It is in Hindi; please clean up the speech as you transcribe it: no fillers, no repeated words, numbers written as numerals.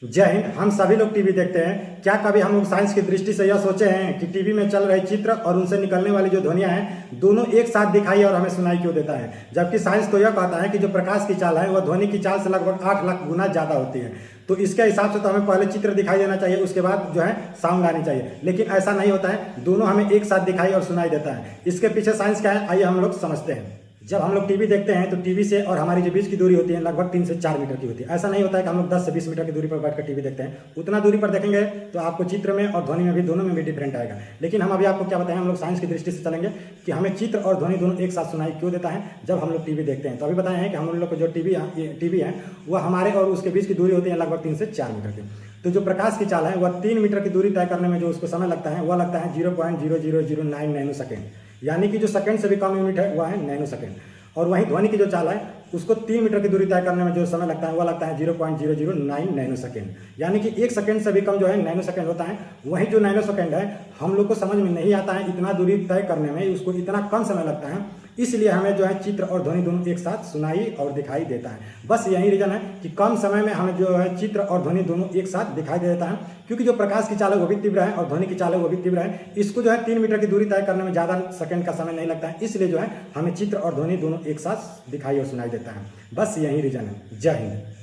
जय हिंद। हम सभी लोग टीवी देखते हैं। क्या कभी हम लोग साइंस की दृष्टि से यह सोचे हैं कि टीवी में चल रहे चित्र और उनसे निकलने वाली जो ध्वनियां हैं दोनों एक साथ दिखाई और हमें सुनाई क्यों देता है, जबकि साइंस तो यह कहता है कि जो प्रकाश की चाल है वह ध्वनि की चाल से लगभग 8 लाख गुना ज़्यादा होती है। तो इसके हिसाब से तो हमें पहले चित्र दिखाई देना चाहिए, उसके बाद जो है साउंड आनी चाहिए, लेकिन ऐसा नहीं होता है। दोनों हमें एक साथ दिखाई और सुनाई देता है। इसके पीछे साइंस क्या है, आइए हम लोग समझते हैं। जब हम लोग टीवी देखते हैं तो टीवी से और हमारी जो बीच की दूरी होती है लगभग 3 से 4 मीटर की होती है। ऐसा नहीं होता है कि हम लोग 10 से 20 मीटर की दूरी पर बैठकर टीवी देखते हैं। उतना दूरी पर देखेंगे तो आपको चित्र में और ध्वनि में भी, दोनों में भी डिफरेंट आएगा। लेकिन हम अभी आपको क्या बताएं, हम लोग साइंस की दृष्टि से चलेंगे कि हमें चित्र और ध्वनि दोनों एक साथ सुनाई क्यों देता है जब हम लोग टीवी देखते हैं। तो अभी बताए हैं कि हम लोग को जो टीवी है वह हमारे और उसके बीच की दूरी होती है लगभग 3 से 4 मीटर की। तो जो प्रकाश की चाल है वह 3 मीटर की दूरी तय करने में जो उसको समय लगता है वह लगता है 0.0009 नैनो सेकेंड, यानी कि जो सेकंड से भी कम यूनिट है वह है नैनो सेकेंड। और वहीं ध्वनि की जो चाल है उसको 3 मीटर की दूरी तय करने में जो समय लगता है वह लगता है 0.009 नैनो सेकेंड, यानी कि 1 सेकेंड से भी कम जो है नैनो सेकेंड होता है। वहीं जो नैनो सेकेंड है हम लोग को समझ में नहीं आता है, इतना दूरी तय करने में उसको इतना कम समय लगता है, इसलिए हमें जो है चित्र और ध्वनि दोनों एक साथ सुनाई और दिखाई देता है। बस यही रीजन है कि कम समय में हमें जो है चित्र और ध्वनि दोनों एक साथ दिखाई देता है, क्योंकि जो प्रकाश की चाल है वो भी तीव्र है और ध्वनि की चाल है वो भी तीव्र है। इसको जो है 3 मीटर की दूरी तय करने में ज़्यादा सेकंड का समय नहीं लगता है, इसलिए जो है हमें चित्र और ध्वनि दोनों एक साथ दिखाई और सुनाई देता है। बस यही रीजन है। जय हिंद।